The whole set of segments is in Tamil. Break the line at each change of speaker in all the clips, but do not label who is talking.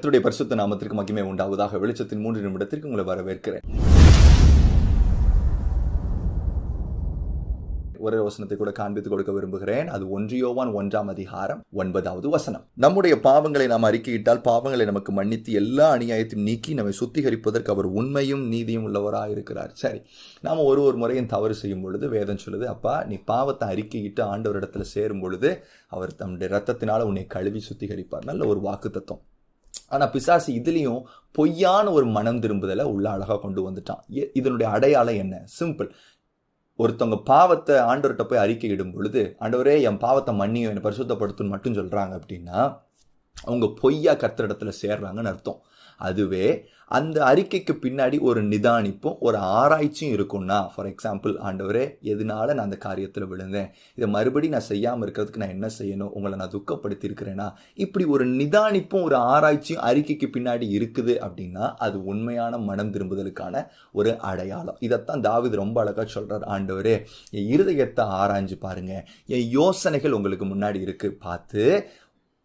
கர்த்தருடைய பரிசுத்த நாமத்திற்கு மகிமை உண்டாவதாக. வெளிச்சத்தின் 3 நிமிடத்திற்கு உங்களை வரவேற்கிறேன். ஒரு வசனத்தை கூட காண்பித்துக் கொடுக்க விரும்புகிறேன். அது 1 யோவான் 1:9. நம்முடைய பாவங்களை நாம் அறிக்கையிட்டால் பாவங்களை நமக்கு மன்னித்து எல்லா அநியாயத்தையும் நீக்கி நம்மை சுத்திகரிப்பதற்கு அவர் உண்மையும் நீதியும் உள்ளவராக இருக்கிறார். சரி, நாம் ஒரு முறையும் தவறு செய்யும் பொழுது வேதம் சொல்லுது, அப்பா நீ பாவத்தை அறிக்கையிட்டு ஆண்டவரிடத்துல சேரும் பொழுது அவர் தம்முடைய ரத்தத்தினால உன்னை கழுவி சுத்திகரிப்பார். நல்ல ஒரு வாக்கு தத்துவம். ஆனா பிசாசு இதுலயும் பொய்யான ஒரு மனம் திரும்புதலை உள்ள அழகா கொண்டு வந்துட்டான். இதனுடைய அடையாளம் என்ன? சிம்பிள். ஒருத்தவங்க பாவத்தை ஆண்டவர்கிட்ட போய் அறிக்கையிடும் பொழுது, ஆண்டவரே என் பாவத்தை மன்னியும் என்னை பரிசுத்தப்படுத்துன்னு மட்டும் சொல்றாங்க அப்படின்னா அவங்க பொய்யா கர்த்தரிடத்துல சேர்றாங்கன்னு அர்த்தம். அதுவே அந்த அறிக்கைக்கு பின்னாடி ஒரு நிதானிப்பும் ஒரு ஆராய்ச்சியும் இருக்கும்னா, ஃபார் எக்ஸாம்பிள், ஆண்டவரே எதனால நான் அந்த காரியத்தில் விழுந்தேன், இதை மறுபடியும் நான் செய்யாமல் இருக்கிறதுக்கு நான் என்ன செய்யணும், உங்களை நான் துக்கப்படுத்தி இருக்கிறேன்னா, இப்படி ஒரு நிதானிப்பும் ஒரு ஆராய்ச்சியும் அறிக்கைக்கு பின்னாடி இருக்குது அப்படின்னா அது உண்மையான மனம் திரும்புதலுக்கான ஒரு அடையாளம். இதைத்தான் தாவீது ரொம்ப அழகா சொல்றார். ஆண்டவரே என் இருதயத்தை ஆராய்ஞ்சு பாருங்க, என் யோசனைகள் உங்களுக்கு முன்னாடி இருக்கு, பார்த்து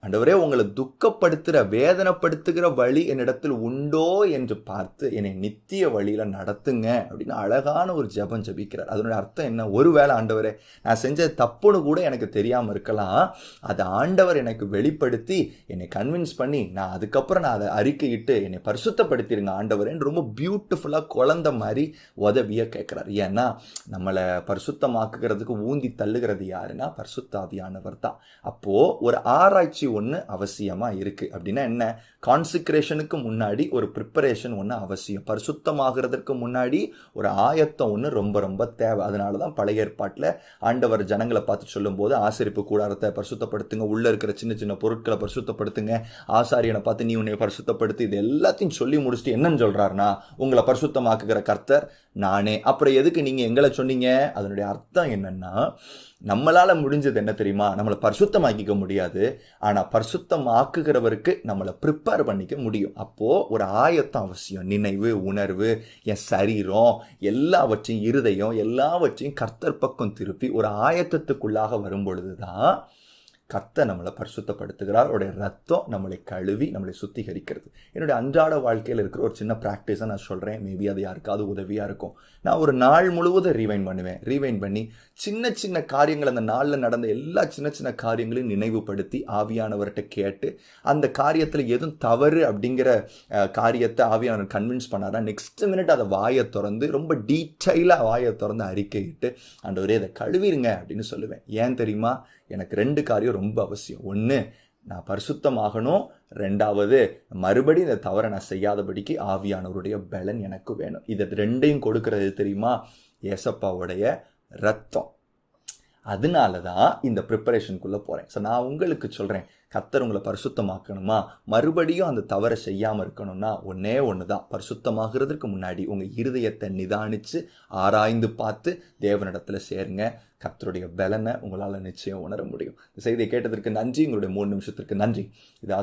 ஆண்டவரே உங்களை துக்கப்படுத்துகிற வேதனைப்படுத்துகிற வழி என்னிடத்தில் உண்டோ என்று பார்த்து என்னை நித்திய வழியில நடத்துங்க அப்படின்னு அழகான ஒரு ஜெபம் ஜெபிக்கிறார். அதனுடைய அர்த்தம் என்ன? ஒருவேளை ஆண்டவரே நான் செஞ்ச தப்புன்னு கூட எனக்கு தெரியாம இருக்கலாம், அதை ஆண்டவர் எனக்கு வெளிப்படுத்தி என்னை கன்வின்ஸ் பண்ணி அதுக்கப்புறம் நான் அதை அறிக்கையிட்டு என்னை பரிசுத்தப்படுத்திருங்க ஆண்டவரேன்னு ரொம்ப பியூட்டிஃபுல்லா குழந்தை மாதிரி உதவிய கேட்கிறார். ஏன்னா நம்மளை பரிசுத்தமாக்குகிறதுக்கு ஊந்தி தள்ளுகிறது யாருன்னா பரிசுத்தாவியானவர் தான். அப்போ ஒரு ஆராய்ச்சி ஒன்று அவசியமா இருக்கு. அப்படின்னா என்ன? கான்சிக்ரேஷனுக்கு முன்னாடி ஒரு ப்ரிப்பரேஷன் ஒன்று அவசியம். பரிசுத்தமாகிறதுக்கு முன்னாடி ஒரு ஆயத்தம் ஒன்று ரொம்ப ரொம்ப தேவை. அதனாலதான் பழைய ஏற்பாட்டில் ஆண்டவர் ஜனங்களை பார்த்து சொல்லும் போது ஆசரிப்பு கூடாரத்தை பரிசுத்தப்படுத்துங்க, உள்ள இருக்கிற சின்ன சின்ன பொருட்களை பரிசுத்தப்படுத்துங்க, ஆசாரியனை பார்த்து நீ உன்னை பரிசுத்தப்படுத்து, இது எல்லாத்தையும் சொல்லி முடிச்சுட்டு என்னன்னு சொல்றாருன்னா, உங்களை பரிசுத்தமாக்குகிற கர்த்தர் நானே. அப்புறம் எதுக்கு நீங்க எங்களை சொன்னீங்க? அதனுடைய அர்த்தம் என்னன்னா, நம்மளால முடிஞ்சது என்ன தெரியுமா? நம்மளை பரிசுத்தமாக்கிக்க முடியாது, ஆனா பரிசுத்தமாக்குகிறவருக்கு நம்மளை ப்ரிப்பேர் பண்ணிக்க முடியும். அப்போ ஒரு ஆயத்தம் அவசியம். நினைவு, உணர்வு, என் சரீரம் எல்லாவற்றையும், இருதயம் எல்லாவற்றையும் கர்த்தர் பக்கம் திருப்பி ஒரு ஆயத்தத்துக்குள்ளாக வரும் பொழுதுதான் கர்த்தர் நம்மளை பரிசுத்தப்படுத்துகிறார். அவருடைய ரத்தம் நம்மளை கழுவி நம்மளை சுத்திகரிக்கிறது. என்னுடைய அன்றாட வாழ்க்கையில் இருக்கிற ஒரு சின்ன ப்ராக்டிஸை நான் சொல்கிறேன். மேபி அது யாருக்காவது உதவியாக இருக்கும். நான் ஒரு நாள் முழுவதும் ரீவைண்ட் பண்ணி சின்ன சின்ன காரியங்கள், அந்த நாளில் நடந்த எல்லா சின்ன சின்ன காரியங்களையும் நினைவுபடுத்தி ஆவியானவர்கிட்ட கேட்டு அந்த காரியத்தில் எதுவும் தவறு அப்படிங்கிற காரியத்தை ஆவியானவர் கன்வின்ஸ் பண்ணாரா, நெக்ஸ்ட் மினிட் அதை வாயை திறந்து ரொம்ப டீட்டெயிலாக வாயை திறந்து அறிக்கையிட்டு ஆண்டவரே இதை கழுவிருங்க அப்படின்னு சொல்லுவேன். ஏன் தெரியுமா? எனக்கு 2 காரியம் ரொம்ப அவசியம். ஒன்று, நான் பரிசுத்தமாகணும். 2வது, மறுபடியும் இந்த தவறை நான் செய்யாதபடிக்கு ஆவியானவருடைய பலன் எனக்கு வேணும். இதை 2ஐயும் கொடுக்கறது தெரியுமா? ஏசப்பாவுடைய ரத்தம். அதனால தான் இந்த ப்ரிப்பரேஷனுக்குள்ளே போகிறேன். ஸோ நான் உங்களுக்கு சொல்கிறேன், கர்த்தர் உங்களை பரிசுத்தமாக்கணுமா, மறுபடியும் அந்த தவறை செய்யாமல் இருக்கணும்னா ஒன்று தான். பரிசுத்தமாகிறதுக்கு முன்னாடி உங்கள் இருதயத்தை நிதானித்து ஆராய்ந்து பார்த்து தேவனிடத்தில் சேருங்க. கர்த்தருடைய பலனை உங்களால் நிச்சயம் உணர முடியும். இந்த செய்தியை கேட்டதற்கு நன்றி. உங்களுடைய 3 நிமிஷத்திற்கு நன்றி. இது